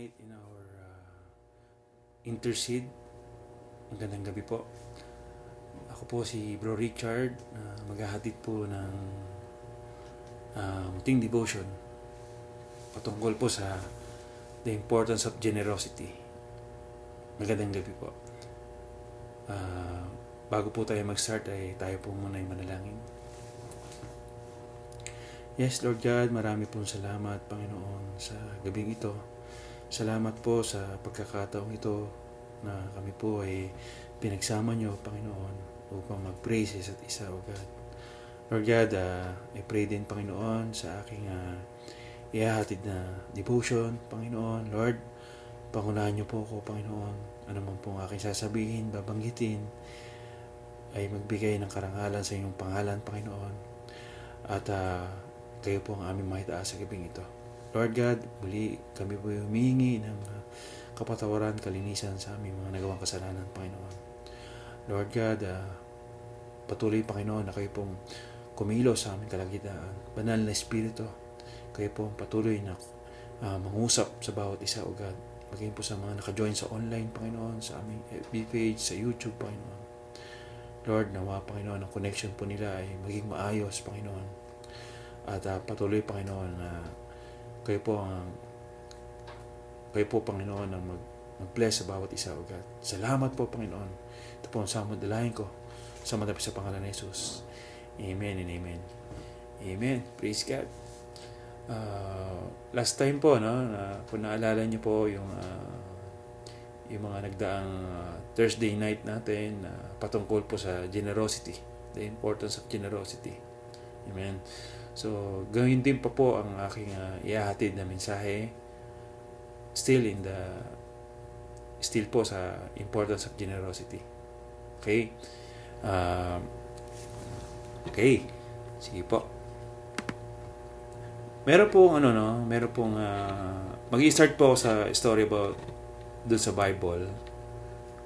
tonight in our Intercede. Magandang gabi po. Ako po si Bro Richard, maghahatid po ng munting devotion patungkol po sa the importance of generosity. Magandang gabi po. Bago po tayo mag-start ay tayo po muna ay manalangin. Yes, Lord God, marami pong salamat, Panginoon, sa gabing ito. Salamat po sa pagkakataong ito na kami po ay pinagsama nyo, Panginoon, upang mag-praise isa't isa, O God. Lord God, I pray din, Panginoon, sa aking ihahatid na devotion, Panginoon. Lord, pangunahan nyo po ako, Panginoon. Ano man pong aking sasabihin, babanggitin, ay magbigay ng karangalan sa inyong pangalan, Panginoon. At kayo po ang aming maitaas sa gabing ito. Lord God, muli kami po humihingi ng kapatawaran, kalinisan sa aming mga nagawang kasalanan, Panginoon. Lord God, patuloy, Panginoon, na kayo pong kumilos sa aming kalagitnaan. Banal na Espiritu, kayo pong patuloy na mangusap sa bawat isa, O God. Maging po sa mga naka-join sa online, Panginoon, sa aming FB page, sa YouTube, Panginoon. Lord, nawa, Panginoon, ang connection po nila ay maging maayos, Panginoon. At patuloy, Panginoon, na kayo po, Panginoon, ang mag-bless sa bawat isa, O God. Salamat po, Panginoon. Ito po ang samadalahin ko sa madapit sa pangalan ni Jesus. Amen and amen. Amen. Praise God. Last time po, kung naalala niyo po yung mga nagdaang Thursday night natin, patungkol po sa generosity, the importance of generosity. Amen. So, gawin din pa po ang aking ihahatid na mensahe still po sa importance of generosity. Okay? Okay. Sige po. Meron pong mag-i-start po sa story about dun sa Bible.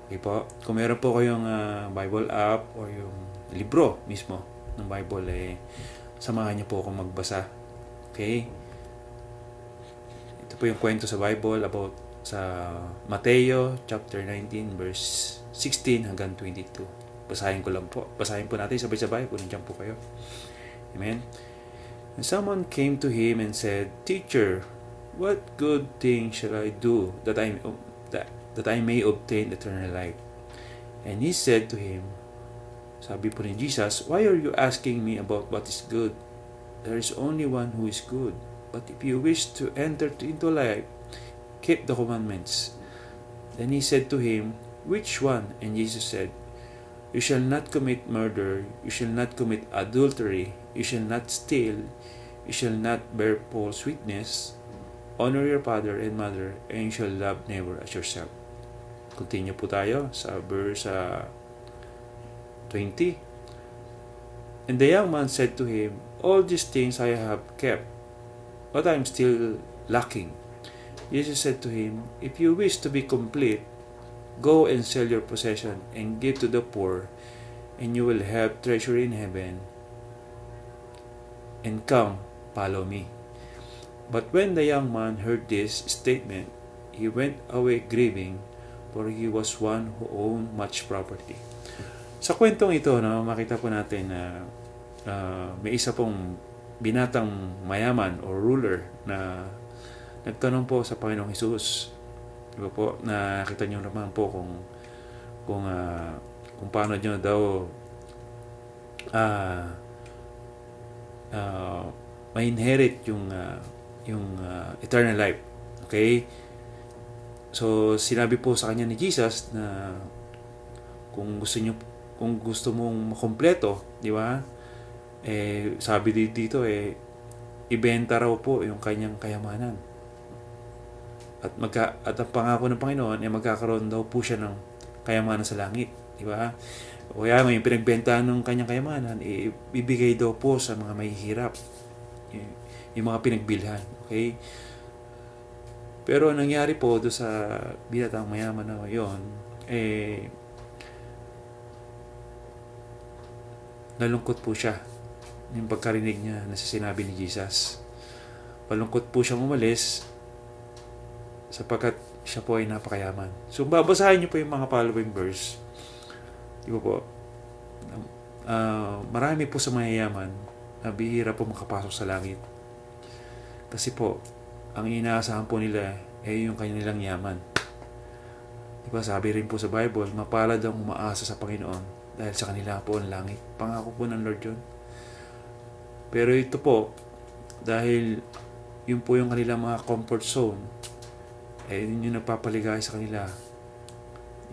Okay po? Kung meron po kayong Bible app or yung libro mismo ng Bible, samahan niyo po akong magbasa. Okay? Ito po yung kwento sa Bible about sa Mateo chapter 19 verse 16 hanggang 22. Basahin ko lang po. Basahin po natin sabay-sabay kung nandiyan po kayo. Amen? And someone came to him and said, "Teacher, what good thing shall I do that I may obtain eternal life?" And he said to him, sabi po ni Jesus, "Why are you asking me about what is good? There is only one who is good. But if you wish to enter into life, keep the commandments." Then he said to him, "Which one?" And Jesus said, "You shall not commit murder, you shall not commit adultery, you shall not steal, you shall not bear false witness, honor your father and mother, and you shall love neighbor as yourself." Continue po tayo sa verse 20. And the young man said to him, "All these things I have kept, but I am still lacking." Jesus said to him, "If you wish to be complete, go and sell your possession and give to the poor, and you will have treasure in heaven. And come, follow me." But when the young man heard this statement, he went away grieving, for he was one who owned much property. Sa kwentong ito, makita po natin na may isa pong binatang mayaman o ruler na nagtanong po sa Panginoong Hesus. Diba po, nakita niyo naman po kung paano niyo daw ma-inherit yung eternal life. Okay? So, sinabi po sa kanya ni Jesus na kung gusto mong makompleto, di ba? Sabi dito ibenta raw po yung kanyang kayamanan. At ang pangako ng Panginoon magkakaroon daw po siya ng kayamanan sa langit, di ba? O kaya may pinagbentahan ng kanyang kayamanan, ibigay daw po sa mga mahihirap, yung mga pinagbilhan. Okay? Pero nangyari po do sa binatang mayaman na yon, nalungkot po siya yung pagkarinig niya na sa sinabi ni Jesus. Malungkot po siyang umalis sapagkat siya po ay napakayaman. So, babasahin niyo po yung mga following verse. Di ba po? Marami po sa mayayaman na bihira po makapasok sa langit. Kasi po, ang inaasahan po nila ay yung kanilang yaman. Di ba? Sabi rin po sa Bible, mapalad ang umaasa sa Panginoon dahil sa kanila po ang langit. Pangako po ng Lord yun. Pero ito po, dahil yun po yung kanilang mga comfort zone, yun yung nagpapaligay sa kanila.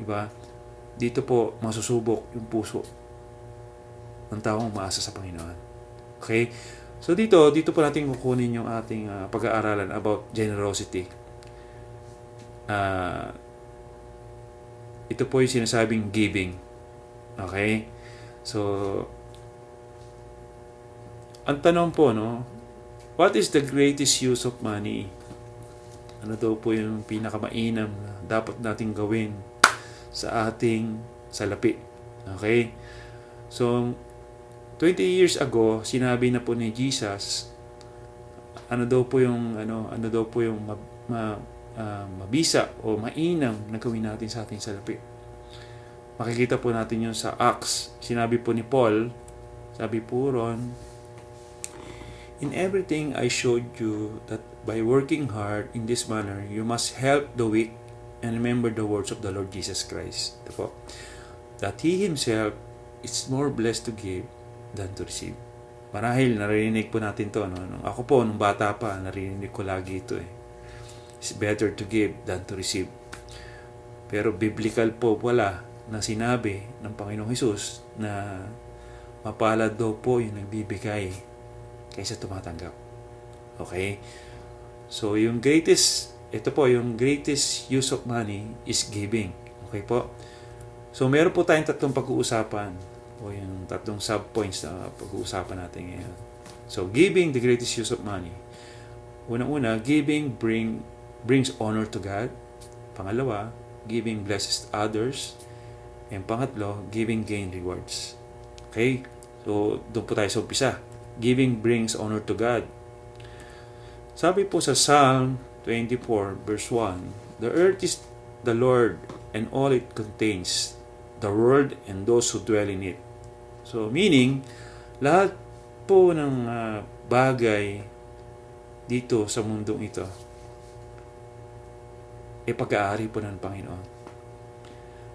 Diba? Dito po, masusubok yung puso ng taong umaasa sa Panginoon. Okay? So dito po natin kukunin yung ating pag-aaralan about generosity. Ito po yung sinasabing giving. Okay? So, ang tanong po, no? What is the greatest use of money? Ano daw po yung pinakamainam na dapat nating gawin sa ating salapi? Okay? So, 20 years ago, sinabi na po ni Jesus, ano daw po yung mabisa o mainam na gawin natin sa ating salapi. Makikita po natin yun sa Acts. Sinabi po ni Paul, sabi po ron, in everything I showed you that by working hard in this manner, you must help the weak and remember the words of the Lord Jesus Christ. Ito po, that He Himself is more blessed to give than to receive. Marahil narinig po natin to. No? Ako po, nung bata pa, narinig ko lagi ito. It's better to give than to receive. Pero biblical po wala na sinabi ng Panginoong Hesus na mapalad daw po yung nagbibigay kaysa tumatanggap. Okay? So, yung greatest use of money is giving. Okay po? So, meron po tayong tatlong pag-uusapan o yung tatlong sub-points na pag-uusapan natin ngayon. So, giving, the greatest use of money. Unang-una, giving brings honor to God. Pangalawa, giving blesses others. And pangatlo, giving gain rewards. Okay? So, doon po tayo sa umpisa. Giving brings honor to God. Sabi po sa Psalm 24 verse 1, the earth is the Lord and all it contains, the world and those who dwell in it. So meaning, lahat po ng bagay dito sa mundong ito ay pag-aari po ng Panginoon.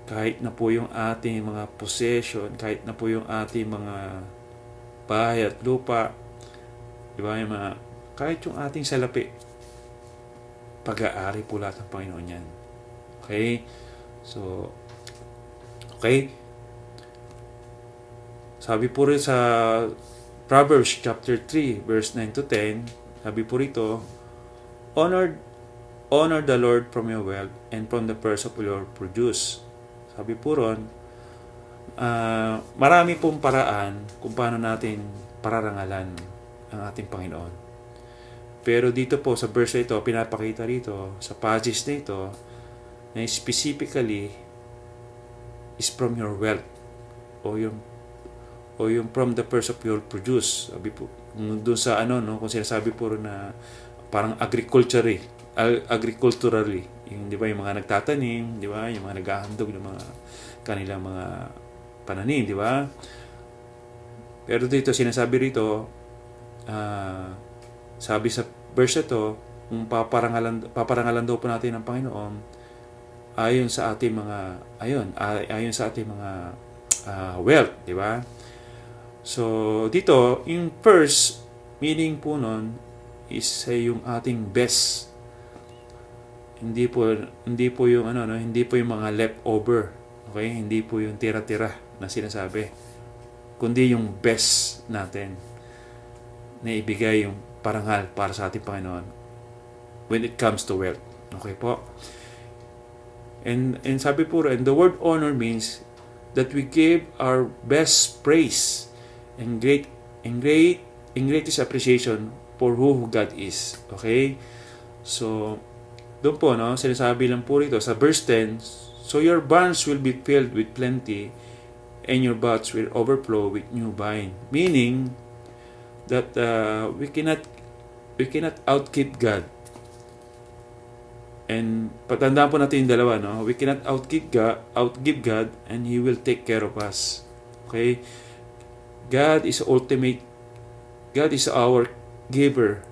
Kahit na po yung ating mga possession, kahit na po yung ating mga bahay at lupa, diba, kahit yung ating salapi, pag-aari po lahat ng Panginoon yan. Okay? So, okay? Sabi po rin sa Proverbs chapter 3, verse 9 to 10, sabi po rito, honor the Lord from your wealth and from the purse of your produce. Sabi po ron, marami pong paraan kung paano natin pararangalan ang ating Panginoon. Pero dito po sa verse ito, pinapakita rito, sa passage na ito, na specifically is from your wealth o yung from the purse of your produce. Sabi po, doon sa kung sinasabi po na parang agriculturally, yung di ba yung mga nagtatanim, di ba, yung mga naghahandog ng mga kanilang mga pananim, di ba? Pero dito sinasabi rito, sabi sa verse ito, kung paparangalan daw po natin ng Panginoon ayon sa ating mga wealth, di ba? So dito, yung first meaning po nun is yung ating best. Hindi po yung hindi po yung mga leftover. Okay? Hindi po yung tira-tira na sinasabi. Kundi yung best natin na ibigay yung parangal para sa ating Panginoon when it comes to wealth. Okay po? And sabi po rin, the word honor means that we give our best praise and greatest appreciation for who God is. Okay? So, doon po, sinasabi lang po rito sa verse 10, so your barns will be filled with plenty and your vats will overflow with new wine. Meaning that we cannot outkeep God. And patandaan po natin yung dalawa, no? We cannot outgive God, and He will take care of us. Okay? God is ultimate. God is our giver,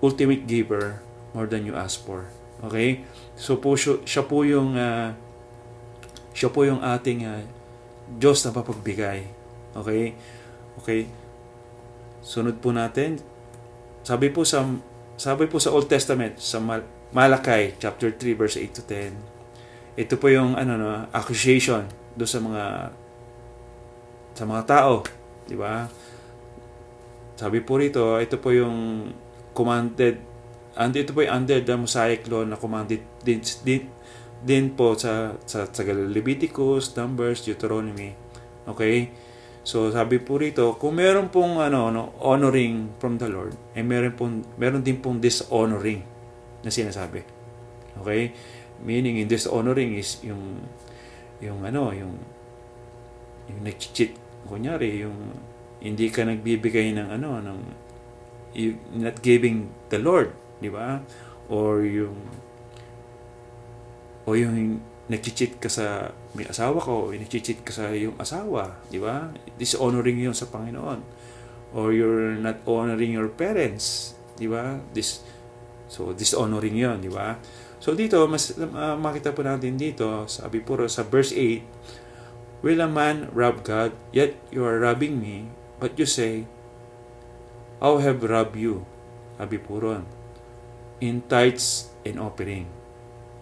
ultimate giver, more than you ask for. Okay? So po siya po yung ating Diyos na papagbigay. Okay? Okay. Sunod po natin. Sabi po sa Old Testament, sa Malakay chapter 3 verse 8 to 10. Ito po yung accusation do sa mga tao, di ba? Sabi po rito, ito po yung commanded, and ito po yung under the Mosaic law na commanded din po sa Leviticus, Numbers, Deuteronomy. Okay? So sabi po rito, kung meron pong honoring from the Lord, meron din pong dishonoring na sinasabi. Okay? Meaning in dishonoring is yung nag-cheat, kunyari yung hindi ka nagbibigay ng not giving the Lord, di ba? Or yung nag-cheat ka sa may asawa ko, o nag-cheat ka sa iyong asawa, di ba? Dishonoring yun sa Panginoon. Or you're not honoring your parents, di ba? So dishonoring yun, di ba? So dito, mas makita po natin dito, sabi po sa verse 8, will a man rob God, yet you are robbing me, but you say, how have robbed you? Sabi po ron, in tithes and offering.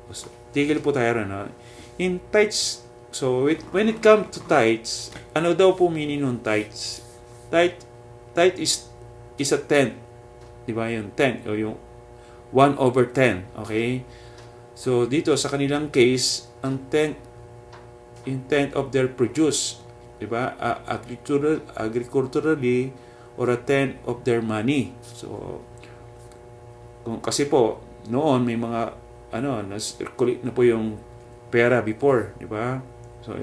So, tigil po tayo ron, no? In tithes, so when it comes to tithes, ano daw po meaning ng tithes? Tithe is a tenth, di ba? Yung tenth, o yung 1/10, okay? So dito sa kanilang case, ang tenth of their produce, di ba? Agriculturally, or a tenth of their money. So kasi po noon may mga na-circulate na po yung pera before, di ba? So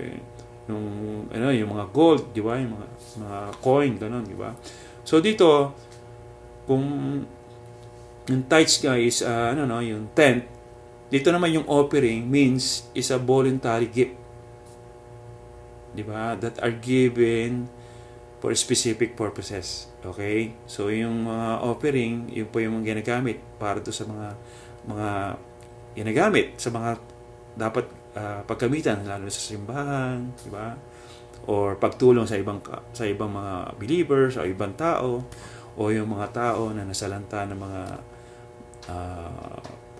yung mga gold, di ba? Yung mga coin, ganun, di ba? So dito, kung yung tithes guys, yung tenth, dito naman yung offering means is a voluntary gift, di ba? That are given for specific purposes. Okay? So yung mga offering, yun po yung ginagamit para to sa mga ginagamit sa mga dapat paggamitan, lalo sa simbahan, di ba? Or pagtulong sa ibang mga believers o ibang tao, o yung mga tao na nasalanta ng mga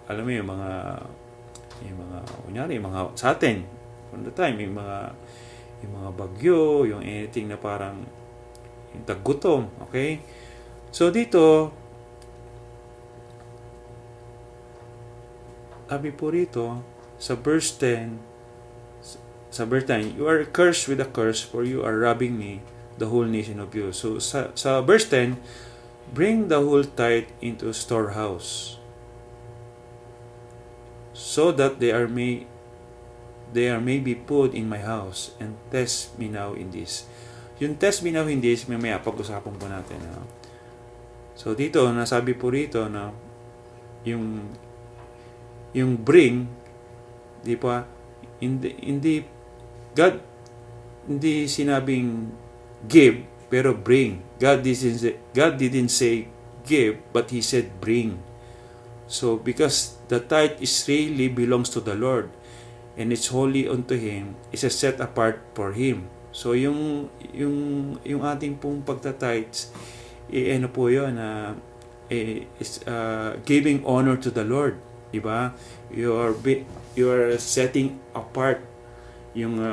yung mga kunyari, yung mga sa atin from the time, yung mga bagyo, yung anything na parang yung taggutom, okay? So dito, sabi po rito, sa verse 10, you are cursed with a curse, for you are robbing me, the whole nation of you. So sa verse 10, bring the whole tithe into storehouse, so that they are may be put in my house, and test me now in this. Yung test me now in this, mamaya pag-usapan po natin. So dito, nasabi po rito na yung bring, di pa, God hindi sinabing give, pero bring. God didn't say give, but He said bring. So because the tithe is really belongs to the Lord, and it's holy unto Him, it's a set apart for Him. So yung ating pong pagta-tithes, ano po yun, is giving honor to the Lord, di ba? You are setting apart yung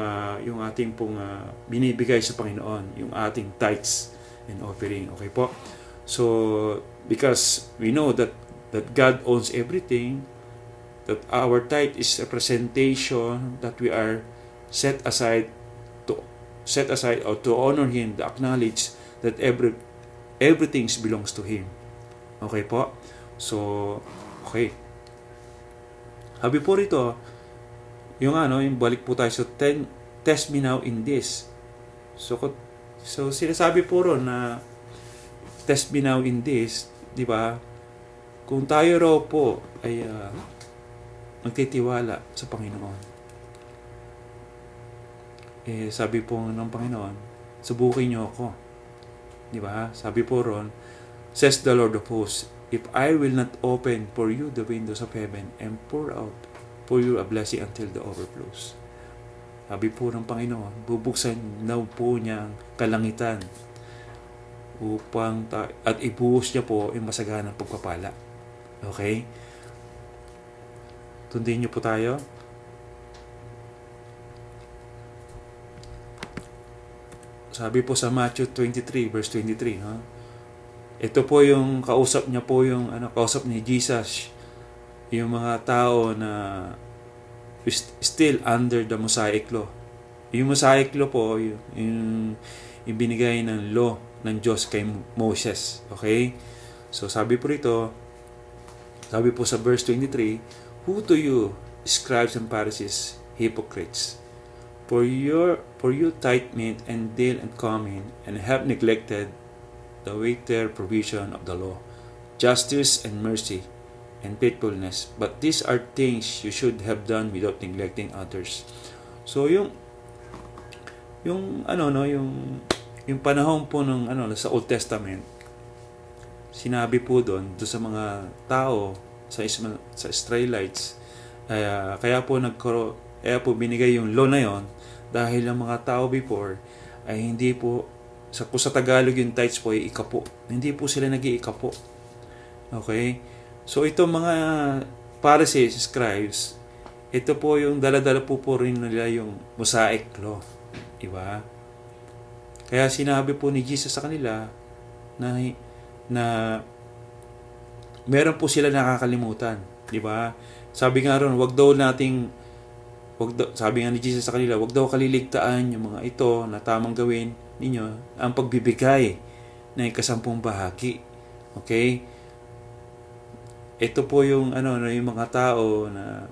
ating pong binibigay sa Panginoon, yung ating tithes and offering. Okay po? So because we know that God owns everything, that our tithe is a representation that we are set aside or to honor Him, to acknowledge that everything belongs to Him. Okay po? So, okay. Sabi po rito, yung balik po tayo sa test me now in this. So sinasabi po ron na test me now in this, di ba? Kung tayo raw po ay, magtitiwala sa Panginoon. Sabi po ng Panginoon, subukin niyo ako. Di ba? Sabi po ron, says the Lord of hosts, if I will not open for you the windows of heaven and pour out for you a blessing until the overflows. Sabi po ng Panginoon, bubuksan daw po niya ang kalangitan at ibuhos niya po yung masaganang pagpapala. Okay? Tundin niyo po tayo. Sabi po sa Matthew 23 verse 23, no? Ito po yung kausap niya po kausap ni Jesus, yung mga tao na still under the Mosaic law. Yung Mosaic law po, yung ibinigay ng law ng Diyos kay Moses. Okay? So sabi po sa verse 23, who to you, scribes and Pharisees, hypocrites, for you tithe mint and dill and cumin, and have neglected the weightier provision of the law, justice and mercy and faithfulness. But these are things you should have done without neglecting others. So yung panahon po ng sa Old Testament, sinabi po doon sa mga tao sa Israelites, kaya po binigay yung law na yon dahil ang mga tao before ay hindi po kung sa Tagalog yung tithes po ay ikapo. Hindi po sila nag-iikapo. Okay? So ito mga Pharisees, scribes, ito po yung dala-dala po rin nila yung Mosaic law. Diba? Kaya sinabi po ni Jesus sa kanila na meron po sila nakakalimutan. Diba? Sabi nga ron, sabi nga ni Jesus sa kanila, wag daw kaliligtaan yung mga ito na tamang gawin ninyo ang pagbibigay ng 10 bahagi. Okay? Ito po yung yung mga tao na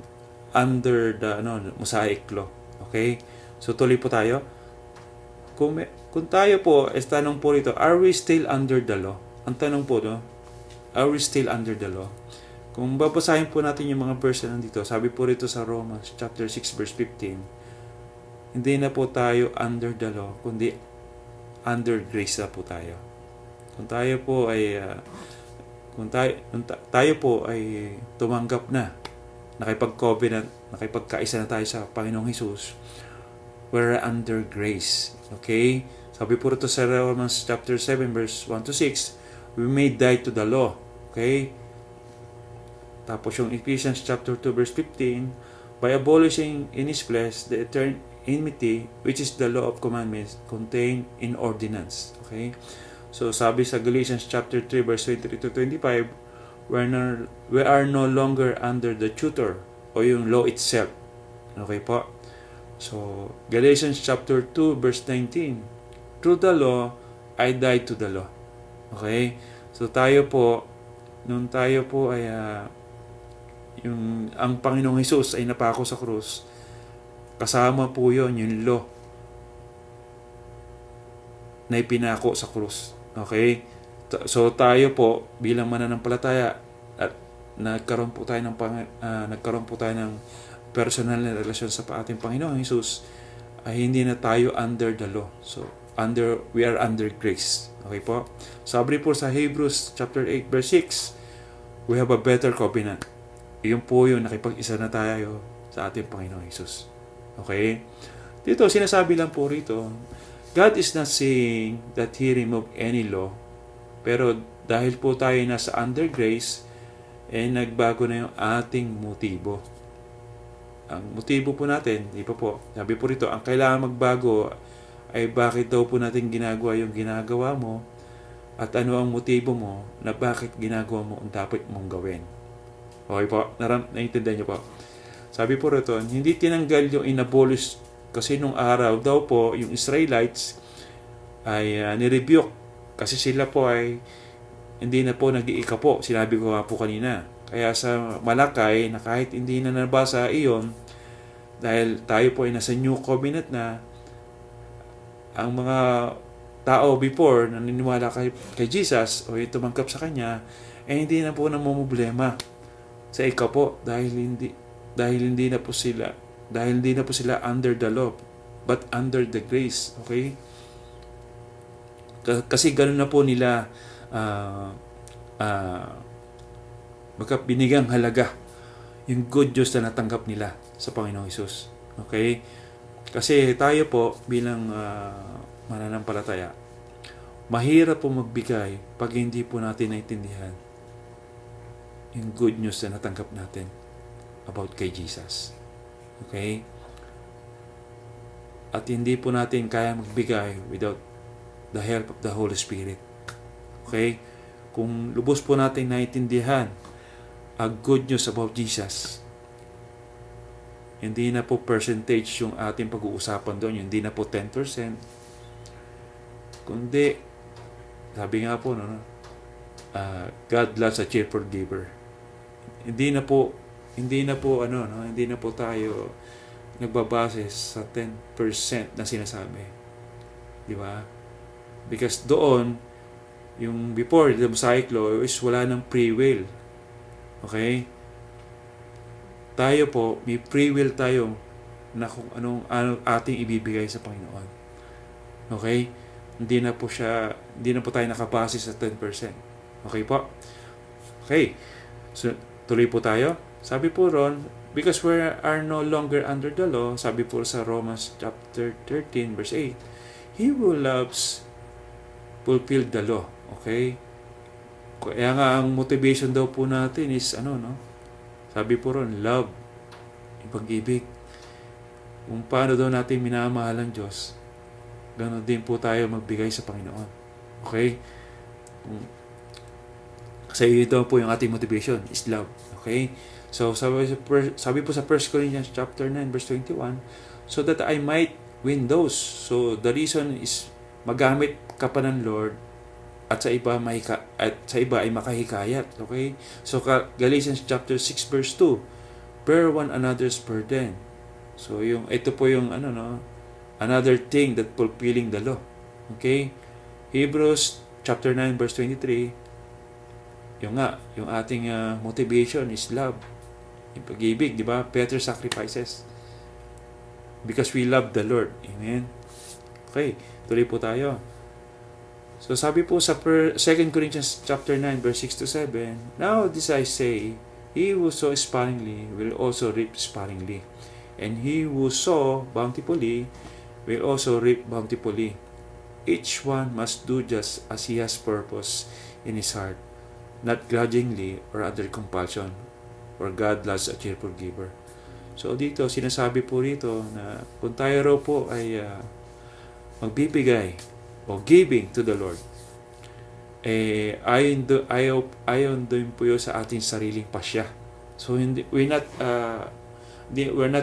under the Mosaic law. Okay? So tuloy po tayo. Kung tayo po, tanong po rito, are we still under the law? Ang tanong po, are we still under the law? Kung babasahin po natin yung mga verse na nandito, sabi po rito sa Romans chapter 6 verse 15, hindi na po tayo under the law, kundi under grace na po tayo. Kung tayo po ay tumanggap na, nakipag-covenant, nakipagkaisa na tayo sa Panginoong Hesus, we're under grace. Okay? Sabi po rito sa Romans chapter 7 verse 1 to 6, we may die to the law. Okay? Tapos yung Ephesians chapter 2 verse 15, by abolishing in His flesh the eternal enmity, which is the law of commandments contained in ordinance. Okay? So sabi sa Galatians chapter 3 verse 23 to 25, we are no longer under the tutor o yung law itself. Okay po? So Galatians chapter 2 verse 19, through the law I died to the law. Okay? So nung tayo po ay ang Panginoong Hesus ay napako sa krus, kasama po yun, yung law na ipinako sa krus. Okay? So tayo po bilang mananampalataya at nagkaroon po tayo ng personal na relasyon sa ating Panginoong Hesus, ay hindi na tayo under the law. So we are under grace. Okay po? Sabi po sa Hebrews chapter 8 verse 6, we have a better covenant. Yun po yung nakipag-isa na tayo sa ating Panginoong Hesus. Okay? Dito, sinasabi lang po rito, God is not saying that He removed any law, pero dahil po tayo nasa under grace, nagbago na yung ating motibo. Ang motibo po natin, di pa po, sabi po rito, ang kailangan magbago ay bakit daw po natin ginagawa yung ginagawa mo at ano ang motibo mo na bakit ginagawa mo ang dapat mong gawin. Okay po? Naiintindihan niyo po? Sabi po rito, hindi tinanggal yung inabolish kasi nung araw daw po yung Israelites ay nirebuke kasi sila po ay hindi na po nag-iika po. Sinabi ko nga po kanina. Kaya sa Malakay na kahit hindi na nabasa iyon, dahil tayo po ay nasa New Covenant na, ang mga tao before na naniniwala kay Jesus o tumangkap sa Kanya, hindi na po namumblema sa ika po dahil dahil hindi na po sila under the law, but under the grace. Okay? Kasi ganun na po nila binigang halaga yung good news na natanggap nila sa Panginoong Hesus. Okay? Kasi tayo po bilang mananampalataya, mahirap po magbigay pag hindi po natin naintindihan yung good news na natanggap natin about kay Jesus. Okay? At hindi po natin kaya magbigay without the help of the Holy Spirit. Okay? Kung lubos po natin naintindihan ang good news about Jesus, hindi na po percentage yung ating pag-uusapan doon, hindi na po 10%, kundi, sabi nga po, God loves a cheerful giver. Hindi na po tayo nagbabase sa 10% na sinasabi. Di ba? Because doon, yung before the Mosaic Law is wala ng free will. Okay? Tayo po, may free will tayo na kung anong ating ibibigay sa Panginoon. Okay? Hindi na po tayo nakabase sa 10%. Okay po? Okay. So, tuloy po tayo. Sabi po ron, because we are no longer under the law, sabi po sa Romans chapter 13 verse 8, he who loves fulfill the law. Okay? Kaya nga ang motivation daw po natin is sabi po ron, love, yung pag-ibig. Kung paano daw natin minamahal ang Diyos, ganoon din po tayo magbigay sa Panginoon. Okay? Kasi ito po yung ating motivation is love. Okay? So, sabi po sa 1 Corinthians chapter 9 verse 21, so that I might win those. So, the reason is magamit ka pa ng Lord at sa iba ay makahikayat. Okay? So, Galatians chapter 6 verse 2, bear one another's burden. So, ito po yung another thing that fulfilling the law. Okay? Hebrews chapter 9 verse 23, yung ating motivation is love. Yung pag-ibig, di ba? Better sacrifices. Because we love the Lord. Amen? Okay, tuloy po tayo. So sabi po sa 2 Corinthians chapter 9 verse 6 to 7, now this I say, he who sow sparingly will also reap sparingly, and he who sow bountifully will also reap bountifully. Each one must do just as he has purpose in his heart, not grudgingly or under compulsion, for God loves a cheerful giver. So dito, sinasabi po rito na kung tayo raw po ay magbibigay o giving to the Lord, ayon din po yun sa ating sariling pasya. So we're not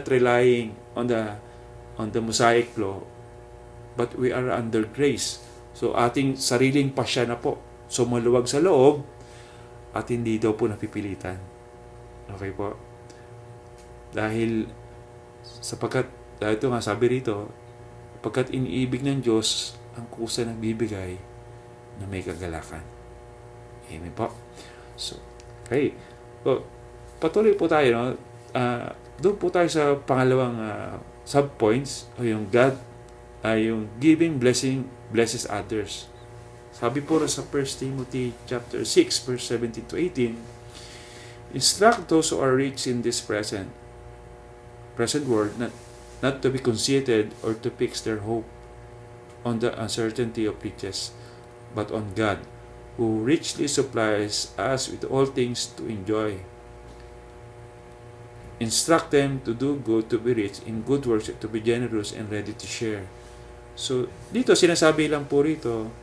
relying on the Mosaic Law, but we are under grace. So ating sariling pasya na po. So maluwag sa loob at hindi daw po napipilitan. Okay po? Dahil ito nga sabi rito, pagkat iniibig ng Diyos ang kusa ng bibigay na may kagalakan. Amen po. So, okay. So, patuloy po tayo. Doon po tayo sa pangalawang subpoints, o yung God, yung giving, blessing, blesses others. Sabi po sa 1 Timothy chapter 6, verse 17 to 18, instruct those who are rich in this present world not to be conceited or to fix their hope on the uncertainty of riches, but on God, who richly supplies us with all things to enjoy. Instruct them to do good, to be rich in good works, to be generous and ready to share. So, dito sinasabi lang po rito,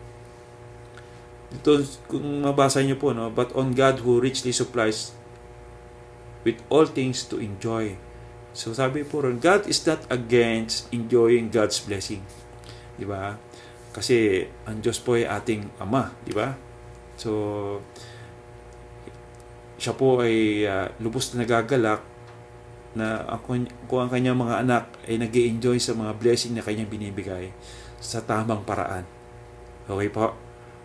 kung mabasa niyo po, but on God who richly supplies with all things to enjoy. So sabi po ron, God is not against enjoying God's blessing. Di ba? Kasi ang Diyos po ay ating Ama. Di ba? So, siya po ay lubos na nagagalak na kung ang kanyang mga anak ay nag-i-enjoy sa mga blessing na kanyang binibigay sa tamang paraan. Okay po?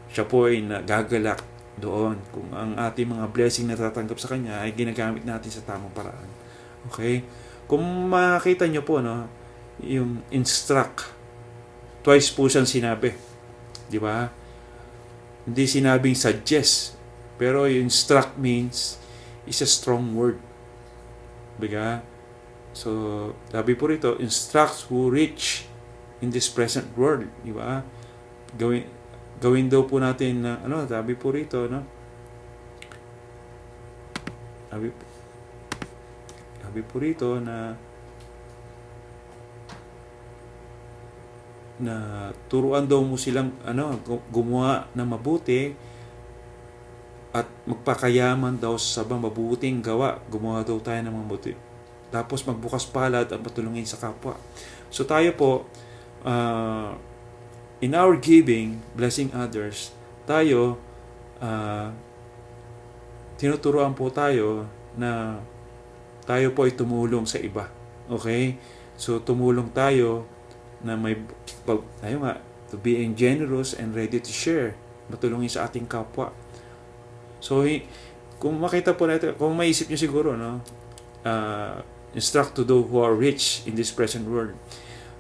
Siya po ay nagagalak doon kung ang ating mga blessing na tatanggap sa Kanya ay ginagamit natin sa tamang paraan. Okay? Kung makita nyo po, no, yung instruct, twice po siyang sinabi. Di ba? Hindi sinabing suggest. Pero yung instruct means is a strong word. Diba? So, sabi po rito, instructs who reach in this present world. Diba? Gawin daw po natin na, sabi po rito, no? Sabi po rito na turuan daw mo silang gumawa ng mabuti at magpakayaman daw sa mabuting gawa. Gumawa daw tayo ng mabuti. Tapos magbukas palad at patulungin sa kapwa. So tayo po, in our giving, blessing others, tayo, tinuturuan po tayo na tayo po ay tumulong sa iba. Okay? So tumulong tayo na to being generous and ready to share, matulungin sa ating kapwa. So kung makita po natin, kung maisip nyo siguro, no, instruct to those who are rich in this present world.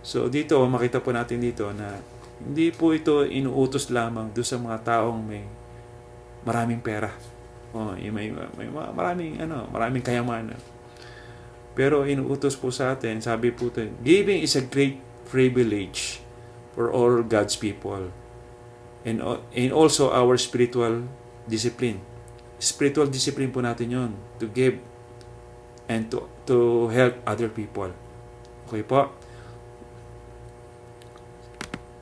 So dito, makita po natin dito na hindi po ito inuutos lamang doon sa mga taong may maraming pera. May maraming kayamanan. Pero inuutos po sa atin, sabi po ito, giving is a great privilege for all God's people. And also our spiritual discipline. Spiritual discipline po natin yon, to give and to help other people. Okay po?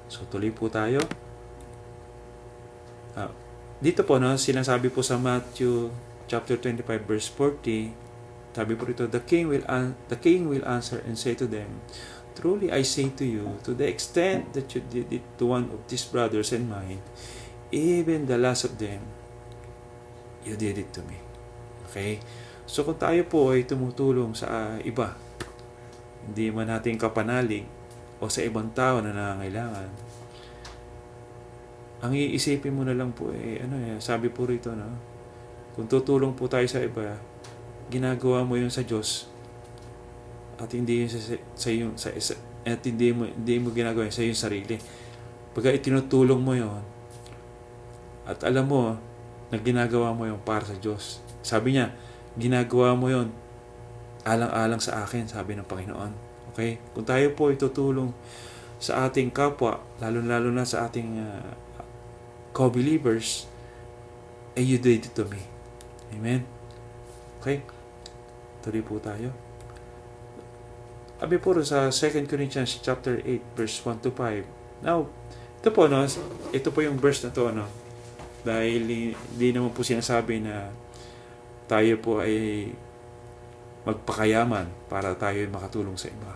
So tuloy po tayo. Dito po, no, sinasabi po sa Matthew chapter 25 verse 40, sabi po rito, the king will answer and say to them, truly I say to you, to the extent that you did it to one of these brothers and mine, even the last of them, you did it to me. Okay? So kung tayo po ay tumutulong sa iba, hindi man natin kapanalig o sa ibang tao na nangangailangan, ang iisipin mo na lang po sabi po rito, no, kung tutulong po tayo sa iba, ginagawa mo yun sa Diyos at hindi yun at hindi mo ginagawa yun sa iyong sarili. Pagka itinutulong mo yun at alam mo na ginagawa mo yun para sa Diyos, sabi niya, ginagawa mo yun alang-alang sa akin, sabi ng Panginoon. Okay? Kung tayo po itutulong sa ating kapwa, lalo-lalo na sa ating co-believers, you did it to me. Amen? Okay? Tuloy po tayo. Sabi po sa 2 Corinthians chapter 8 verse 1 to 5. Now, ito po, no, ito po yung verse na to, no, dahil hindi naman po sinasabi na tayo po ay magpakayaman para tayo ay makatulong sa iba.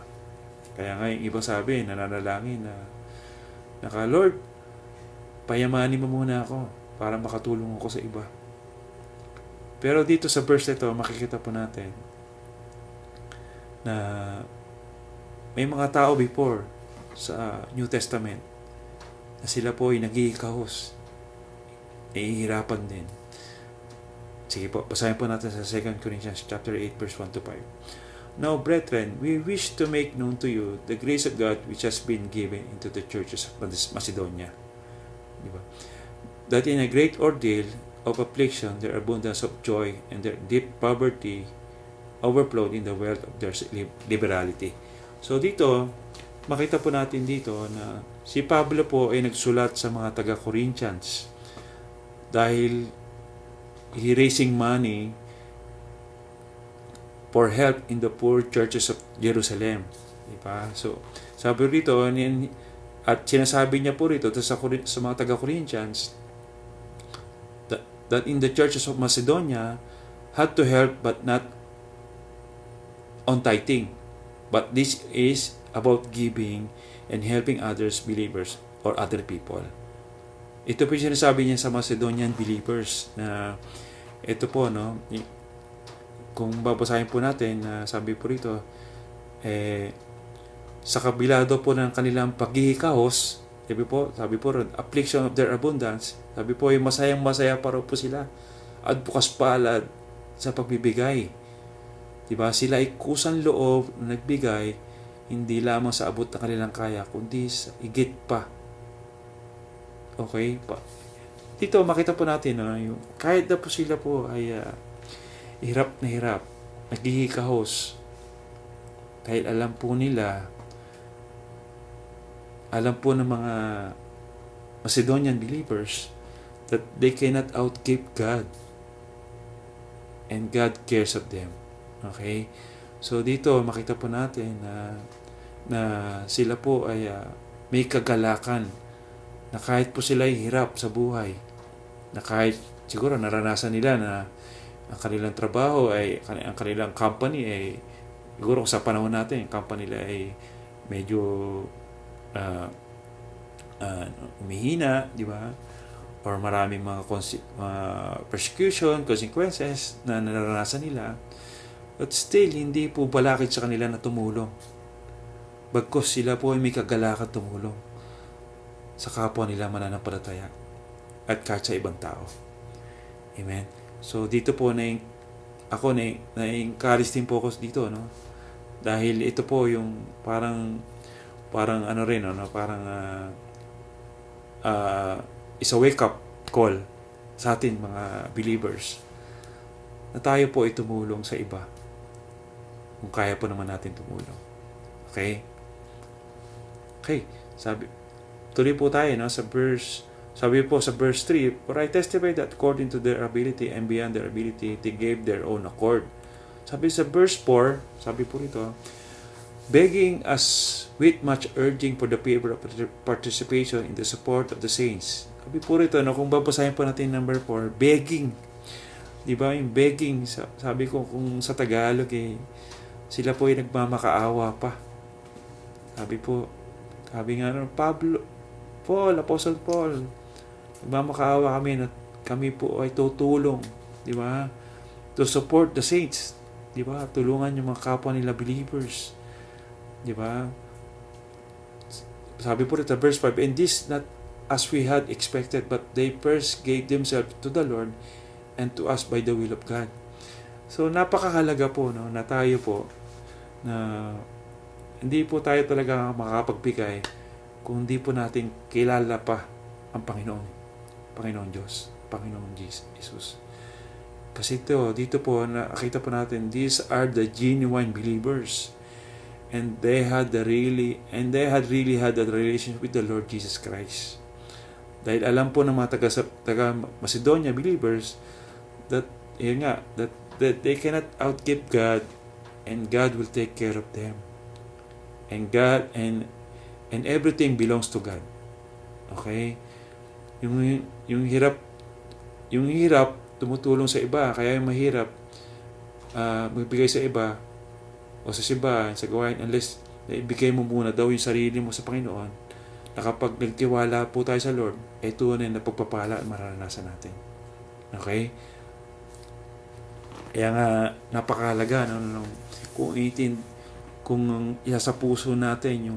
Kaya nga yung iba sabi, nananalangin na Lord, payamanin mo muna ako para makatulong ako sa iba. Pero dito sa verse ito, makikita po natin na may mga tao before sa New Testament na sila po ay nagigikahos, nahihirapan din. Sige po, basahin po natin sa 2 Corinthians chapter 8 verse 1 to 5. Now, brethren, we wish to make known to you the grace of God which has been given into the churches of Macedonia. Diba? That in a great ordeal of affliction, their abundance of joy and their deep poverty overflowed in the wealth of their liberality. So dito, makita po natin dito na si Pablo po ay nagsulat sa mga taga-Corinthians dahil he raising money for help in the poor churches of Jerusalem. Diba? So, sabi rito, at sinasabi niya po rito sa mga taga-Corinthians that in the churches of Macedonia had to help but not on tithing. But this is about giving and helping others, believers, or other people. Ito po yung sinasabi niya sa Macedonian believers na ito po, no, kung babasahin po natin, sabi po rito, sa kabila daw po ng kanilang paghihikahos, sabi po rin, affliction of their abundance, sabi po, masayang-masaya pa rin po sila at bukas palad sa pagbibigay. Diba? Sila ay kusang loob na nagbigay, hindi lamang sa abot ng kanilang kaya, kundi sa higit pa. Okay? Dito, makita po natin, yung, kahit na po sila po ay hirap na hirap, naghihikahos, kahit alam po ng mga Macedonian believers that they cannot outgive God, and God cares of them. Okay? So dito makita po natin na sila po ay may kagalakan, na kahit po sila ay hirap sa buhay, na kahit siguro naranasan nila na ang kanilang trabaho ay, ang kanilang company ay, siguro sa panahon natin, ang company nila ay medyo umihina, di ba? Or maraming mga persecution, consequences na naranasan nila. But still, hindi po balakid sa kanila na tumulong. Bagkus sila po ay may kagalakan tumulong sa kapwa nila mananampalataya at kahit sa ibang tao. Amen. So dito po ako na-encourage din po ako dito, no? Dahil ito po yung parang ano rin, no? Parang is a wake up call sa atin mga believers na tayo po ay tumulong sa iba kung kaya po naman natin tumulong. Okay? Tuloy po tayo, no? Sabi po sa verse 3, "For I testify that according to their ability and beyond their ability, they gave their own accord." Sabi sa verse 4, sabi po rito, "Begging us with much urging for the favor of participation in the support of the saints." Sabi po rito, no, kung babasahin po natin number 4, begging. Di ba yung begging, sabi ko kung sa Tagalog sila po ay nagmamakaawa pa. Sabi nga Apostle Paul, nagmamakaawa kami na kami po ay tutulong, di ba? To support the saints, di ba? Tulungan yung mga kapwa nila believers, di ba? Sabi po rito, verse 5, "And this not as we had expected, but they first gave themselves to the Lord and to us by the will of God." So napakahalaga po, no, na tayo po na hindi po tayo talaga makapagbigay kung hindi po natin kilala pa ang Panginoon Diyos, Panginoon Jesus. Kasi dito po nakita po natin, these are the genuine believers, and they had really had a relationship with the Lord Jesus Christ. Dahil alam po ng mga taga Macedonia believers that they cannot outgive God, and God will take care of them. And God and everything belongs to God. Okay? Yung hirap tumutulong sa iba, kaya yung mahirap magbigay sa iba o sa simbahan, sa gawain, unless ibigay mo muna daw yung sarili mo sa Panginoon, na kapag nagtiwala po tayo sa Lord, tunay na pagpapala at mararanasan natin. Okay? Kaya nga napakahalaga, no, kung isa sa puso natin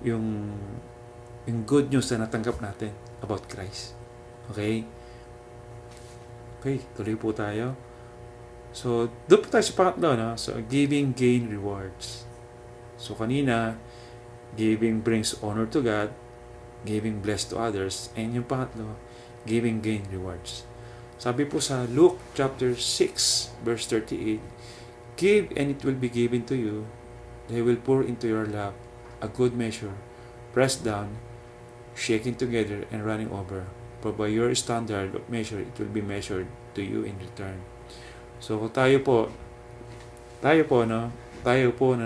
yung good news na natanggap natin about Christ. Okay? Okay, tuloy po tayo. So, doon po tayo sa pangatlo, no? So, giving gain rewards. So, kanina, giving brings honor to God, giving bless to others, and yung pangatlo, giving gain rewards. Sabi po sa Luke chapter 6, verse 38, "Give and it will be given to you. They will pour into your lap a good measure, pressed down, shaken together, and running over. For by your standard of measure, it will be measured to you in return." So tayo po na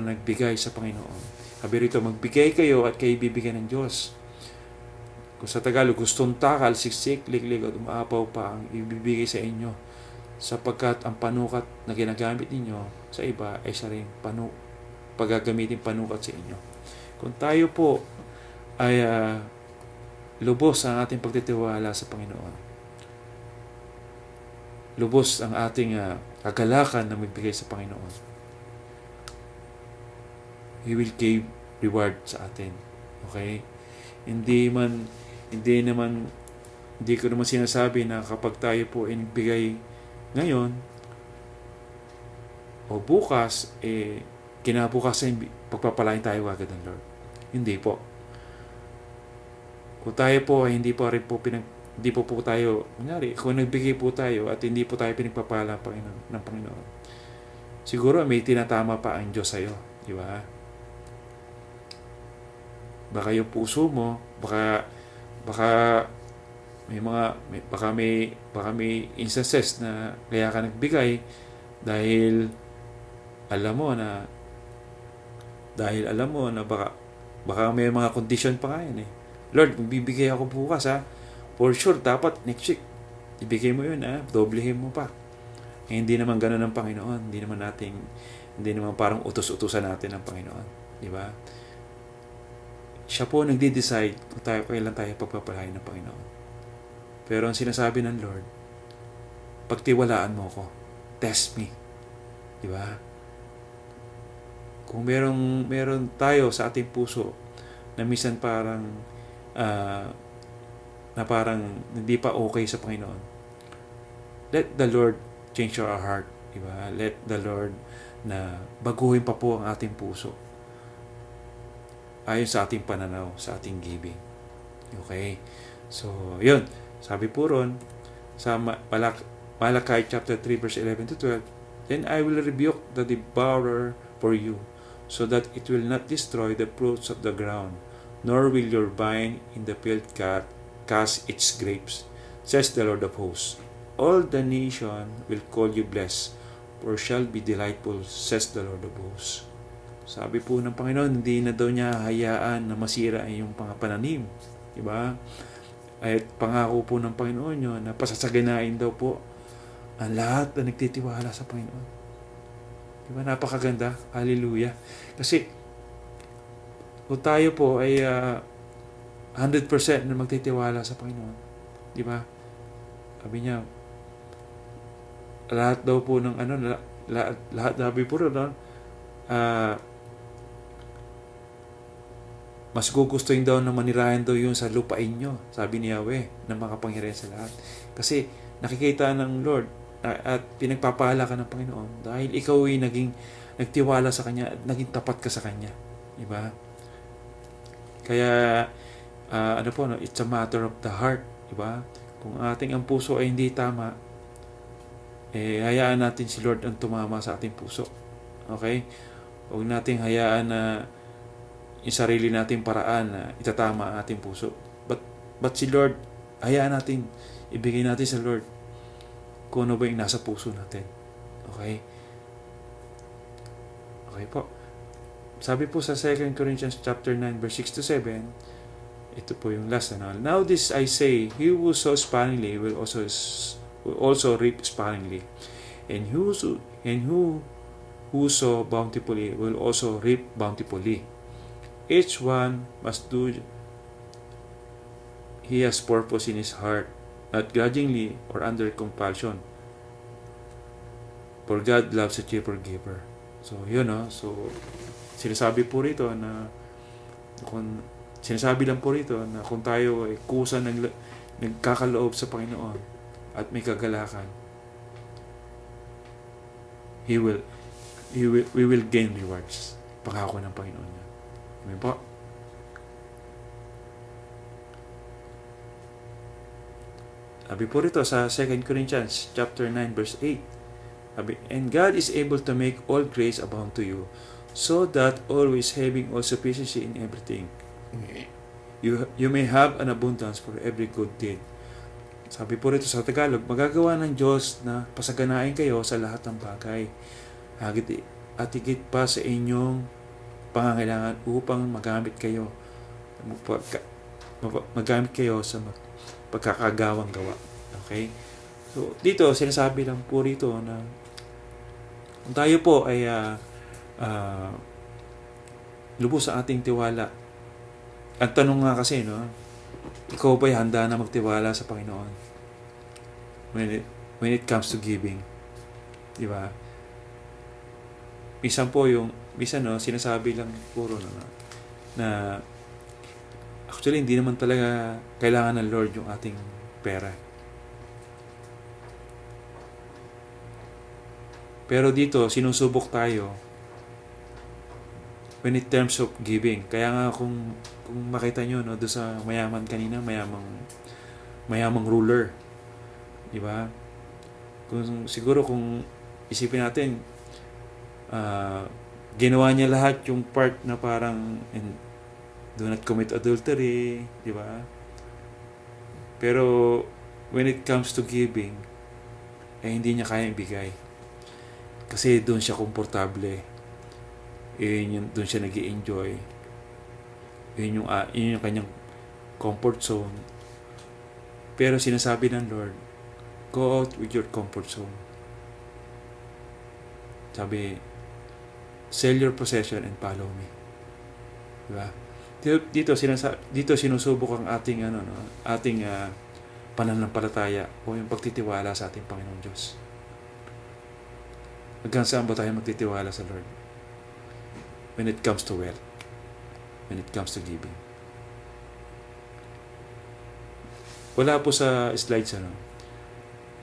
nagbigay sa Panginoon. Sabi rito, magbigay kayo at kayo bibigyan ng Diyos. Kung sa Tagalog, gustong takal, siksik, liglig, at umaapaw pa ang ibibigay sa inyo, sapagkat ang panukat na ginagamit ninyo sa iba ay sa ring paggagamitin panukat sa inyo. Kung tayo po ay lubos ang ating pagtitiwala sa Panginoon, lubos ang ating kagalakan na magbigay sa Panginoon, He will give reward sa atin. Okay? Hindi ko naman sinasabi na kapag tayo po ay nagbigay ngayon, o bukas, kinabukasan, pagpapalain tayo agad ng Lord. Hindi po. Kung tayo po ay hindi po rin po hindi po tayo, kunyari, kung nagbigay po tayo at hindi po tayo pinagpapala ng Panginoon, siguro may tinatama pa ang Diyos sa'yo. Di ba? Baka yung puso mo, baka may instances na kaya ka nagbigay dahil alam mo na baka may mga condition pa yan eh. Lord, bibigay ako bukas ha. For sure, dapat next week ibigay mo yun ha. Doblehin mo pa. Hindi naman ganoon ng Panginoon. Hindi naman parang utos-utusan natin ng Panginoon. Di ba? Siya po nagde-decide kung kailan tayo pagpapalain ng Panginoon. Pero ang sinasabi ng Lord, pagtiwalaan mo ko. Test me. Di ba? Kung meron tayo sa ating puso na minsan parang hindi pa okay sa Panginoon, let the Lord change our heart. Di ba? Let the Lord na baguhin pa po ang ating puso ayon sa ating pananaw, sa ating giving. Okay? So, yun. Sabi po ron, sa Malachi chapter 3 verse 11 to 12, then I will rebuke the devourer for you, so that it will not destroy the fruits of the ground, nor will your vine in the field cast its grapes, says the Lord of hosts. All the nation will call you blessed, for shall be delightful, says the Lord of hosts. Sabi po ng Panginoon, hindi na daw niya hayaan na masira yung mga pananim. Diba? At pangako po ng Panginoon yun, na pasasaganain daw po ang lahat na nagtitiwala sa Panginoon. Diba? Napakaganda. Hallelujah. Kasi, kung tayo po ay 100% na magtitiwala sa Panginoon, diba? Sabi niya, lahat daw po ng lahat sabi po rin, mas gugustuhin daw na manirahan daw yun sa lupain nyo, sabi ni Yahweh, na makapangyarihan sa lahat. Kasi nakikita ng Lord at pinagpapala ka ng Panginoon dahil ikaw ay nagtiwala sa Kanya at naging tapat ka sa Kanya. Diba? Kaya, it's a matter of the heart. Diba? Kung ang puso ay hindi tama, hayaan natin si Lord ang tumama sa ating puso. Okay? Huwag nating hayaan na yung sarili nating paraan na itatama ang ating puso. But si Lord, hayaan natin, ibigay natin sa Lord kung ano ba yung nasa puso natin. Okay? Okay po. Sabi po sa 2 Corinthians chapter 9 verse 6 to 7, ito po yung last na. Now this I say, he who sows sparingly will also reap sparingly. And who sow bountifully will also reap bountifully. Each one must do he has purpose in his heart, not grudgingly or under compulsion. For God loves a cheerful giver. So, yun So, sinasabi lang po rito na kung tayo ay kusa nagkakaloob sa Panginoon at may kagalakan, we will gain rewards. Pangako ng Panginoon niya. Amen po. Sabi po rito sa 2 Corinthians chapter 9 verse 8. Sabi, and God is able to make all grace abound to you, so that always having all sufficiency in everything, you may have an abundance for every good deed. Sabi po rito sa Tagalog, magagawa ng Diyos na pasaganain kayo sa lahat ng bagay, at higit pa sa inyong pangangailangan upang magamit kayo sa pagkakagawang gawa. Okay? So, dito, sinasabi lang po rito na kung tayo po ay lubos sa ating tiwala. Ang tanong nga kasi, ikaw ba'y handa na magtiwala sa Panginoon when it comes to giving? Di ba? Minsan sinasabi lang puro na actually hindi naman talaga kailangan ng Lord yung ating pera. Pero dito, sinusubok tayo when it terms of giving. Kaya nga kung makita nyo, no, doon sa mayaman kanina, mayamang ruler. Di ba? Siguro kung isipin natin, ginawa niya lahat yung part na parang do not commit adultery, di ba? Pero when it comes to giving, hindi niya kaya ibigay. Kasi doon siya komportable. Doon siya nag-i-enjoy. Yun yung kanyang comfort zone. Pero sinasabi ng Lord, go out with your comfort zone. Sabi, sell your possession and follow me. Diba? Dito sinusubok ang ating pananampalataya o yung pagtitiwala sa ating Panginoong Diyos. Hanggang saan ba tayo magtitiwala sa Lord? When it comes to wealth, when it comes to giving. Wala po sa slides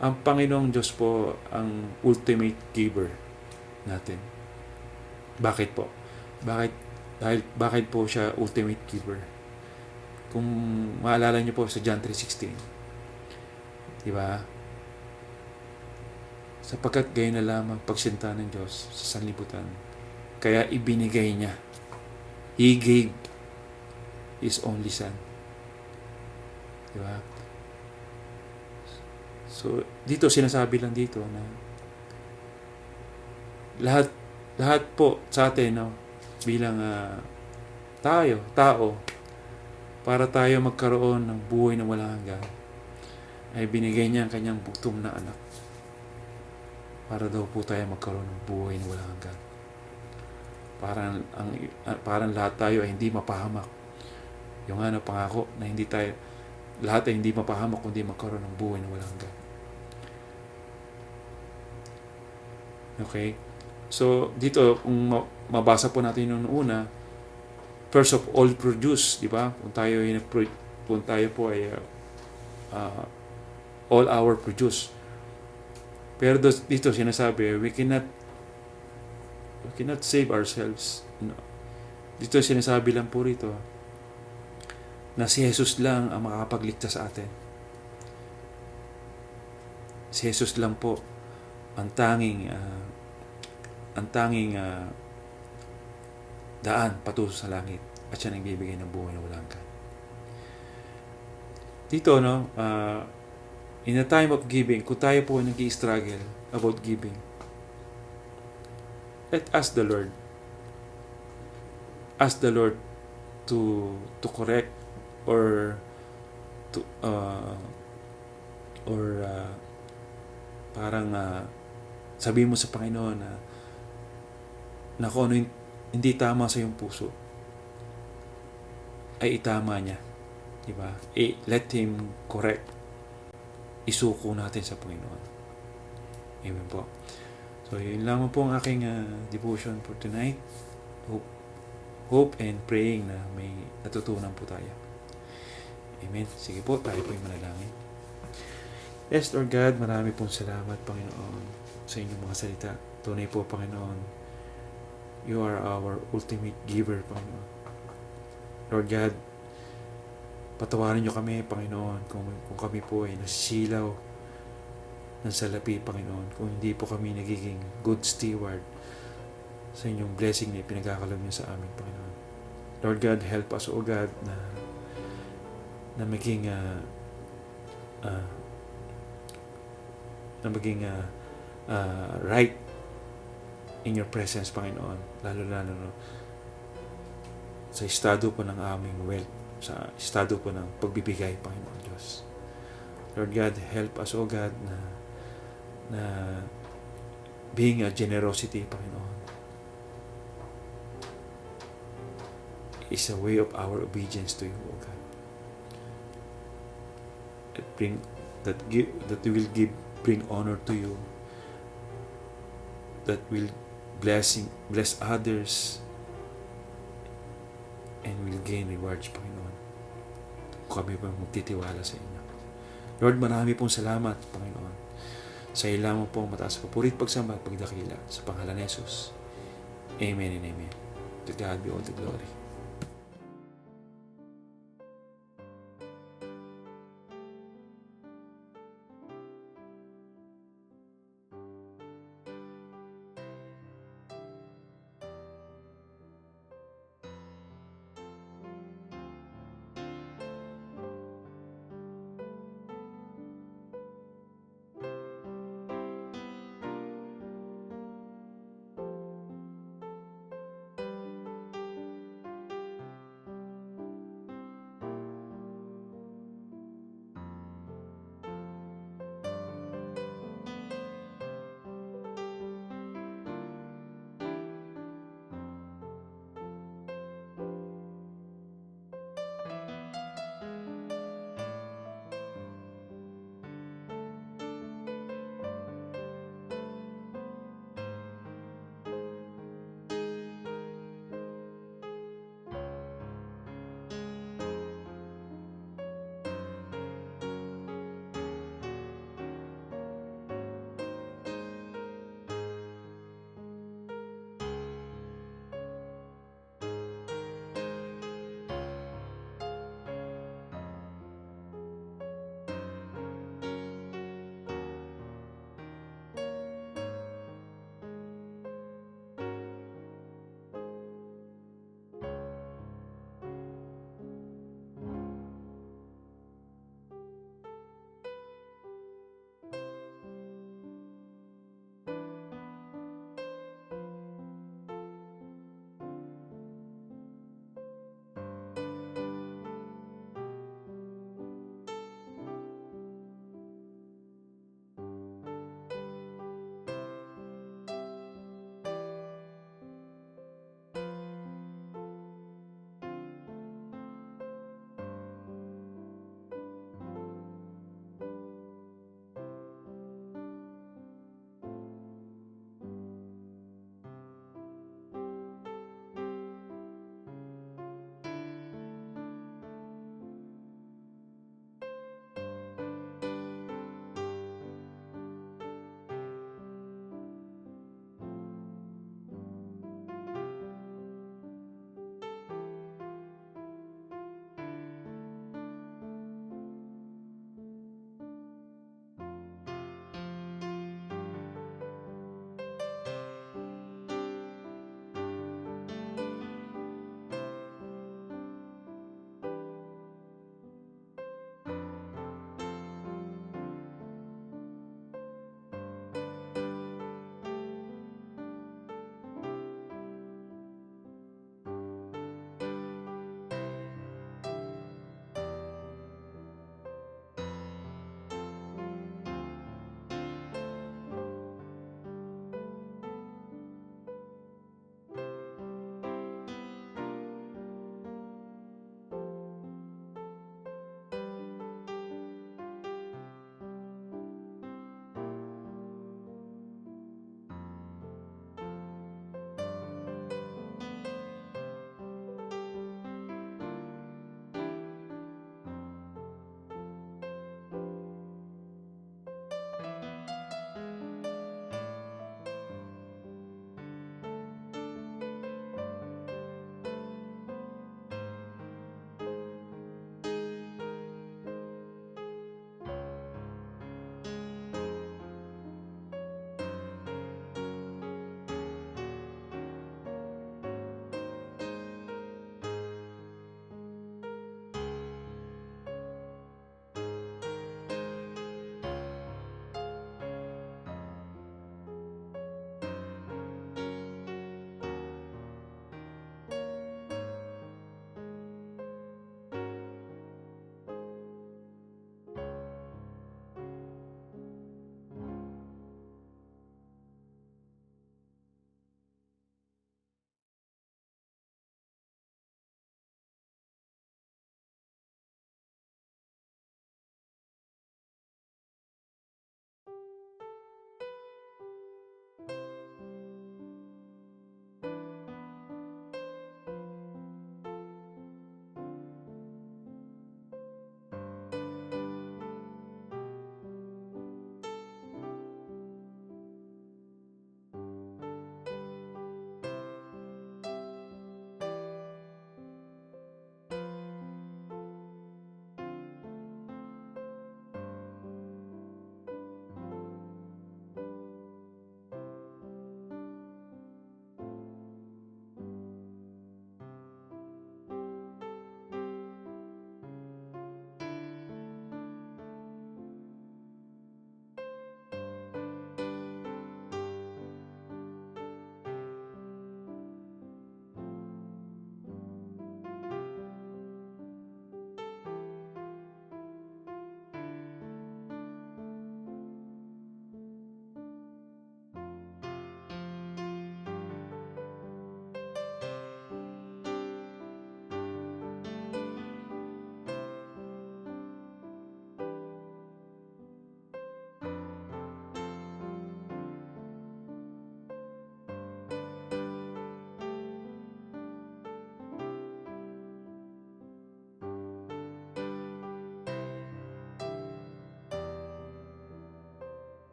ang Panginoong Diyos po ang ultimate giver natin. Bakit po? Bakit po siya ultimate giver? Kung maalala niyo po sa John 3:16, di ba? Sapagkat gayon na lamang pagsinta ng Diyos sa sanlibutan, kaya ibinigay niya. He gave His only Son. Di ba? So, dito sinasabi lang dito na lahat po sa atin, bilang tao, para tayo magkaroon ng buhay na walang hanggan, ay binigay niya ang kanyang bugtong na anak para daw po tayo magkaroon ng buhay na walang hanggan. Parang lahat tayo ay hindi mapahamak. Yung pangako na lahat ay hindi mapahamak kundi magkaroon ng buhay na walang hanggan. Okay? So, dito, kung mabasa po natin yung una, first of all produce, di ba? Kung tayo po ay all our produce. Pero dito sinasabi, we cannot save ourselves. Dito sinasabi lang po rito na si Jesus lang ang makakapagligtas sa atin. Si Jesus lang po ang tanging daan patungo sa langit, at siya nagbibigay ng buhay na walang hanggan. Dito, in a time of giving, kung tayo po nag-i-struggle about giving, let ask the Lord. Ask the Lord to correct or parang sabihin mo sa Panginoon na kung ano hindi tama sa iyong puso ay itama niya, di ba? Let Him correct. Isuko natin sa Panginoon. Amen po. So, yun lamang po ang aking devotion for tonight. Hope and praying na may natutunan po tayo. Amen. Sige po, tayo po yung manalangin. Yes, Lord God, marami pong salamat, Panginoon, sa inyong mga salita. Tunay po, Panginoon, You are our ultimate giver, Panginoon. Lord God, patawarin niyo kami, Panginoon, kung kami po ay nasisilaw ng salapi, Panginoon, kung hindi po kami nagiging good steward sa inyong blessing na pinagkakalob niyo sa amin, Panginoon. Lord God, help us, O God, na maging right in your presence, Panginoon, lalo sa estado po ng aming wealth, sa estado po ng pagbibigay, Panginoon Diyos. Lord God, help us, O God, na being a generosity, Panginoon, is a way of our obedience to You, O God. That bring honor to You, that will bless others, and will gain rewards, Panginoon, kung kami pa magtitiwala sa Inyo. Lord, marami pong salamat, Panginoon, Sa iyo lamang po ang mataas papurit, pagsamba at pagdakila sa pangalan ni Jesus. Amen and amen. To God be all the glory.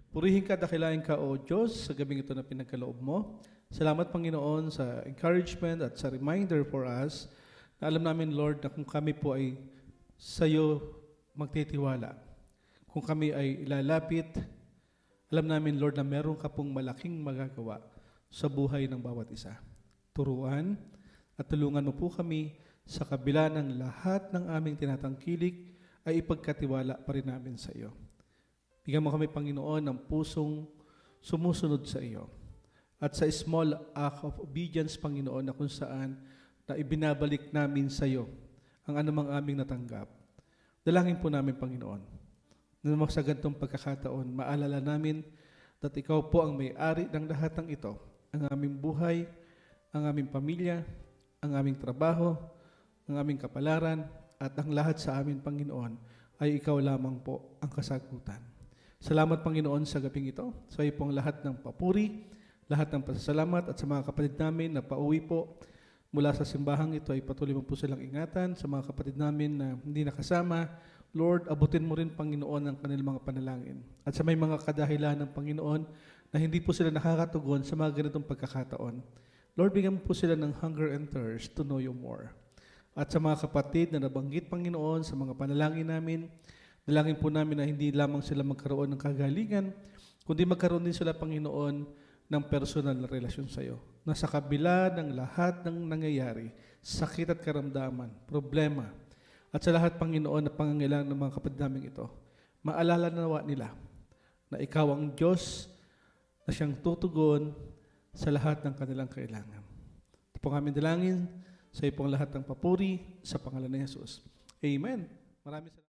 Purihin ka, dakilain ka, O Diyos, sa gabing ito na pinagkaloob mo. Salamat, Panginoon, sa encouragement at sa reminder for us na alam namin, Lord, na kung kami po ay sa iyo magtitiwala, kung kami ay ilalapit, alam namin, Lord, na meron ka pong malaking magagawa sa buhay ng bawat isa. Turuan at tulungan mo po kami sa kabila ng lahat ng aming tinatangkilik ay ipagkatiwala pa rin namin sa iyo. Bigyan mo kami, Panginoon, ng pusong sumusunod sa iyo. At sa small act of obedience, Panginoon, na kung saan na ibinabalik namin sa iyo ang anumang aming natanggap. Dalangin po namin, Panginoon, na sa ganitong pagkakataon, maalala namin that ikaw po ang may-ari ng lahat ng ito. Ang aming buhay, ang aming pamilya, ang aming trabaho, ang aming kapalaran, at ang lahat sa amin, Panginoon, ay ikaw lamang po ang kasagutan. Salamat, Panginoon, sa gabing ito. Sa iyo pong lahat ng papuri, lahat ng pasasalamat, at sa mga kapatid namin na pauwi po mula sa simbahang ito ay patuloy mo po silang ingatan. Sa mga kapatid namin na hindi nakasama, Lord, abutin mo rin, Panginoon, ang kanilang mga panalangin. At sa may mga kadahilan ng Panginoon na hindi po sila nakakatugon sa mga ganitong pagkakataon, Lord, bigyan mo po sila ng hunger and thirst to know you more. At sa mga kapatid na nabanggit, Panginoon, sa mga panalangin namin, dalangin po namin na hindi lamang sila magkaroon ng kagalingan, kundi magkaroon din sila, Panginoon, ng personal na relasyon sa iyo. Na sa kabila ng lahat ng nangyayari, sakit at karamdaman, problema, at sa lahat, Panginoon, na pangangailangan ng mga kapatid namin ito, maalala nawa nila na ikaw ang Diyos na siyang tutugon sa lahat ng kanilang kailangan. Ito po aming dalangin sa iyo pong lahat ng papuri sa pangalan ni Jesus. Amen. Maraming salamat.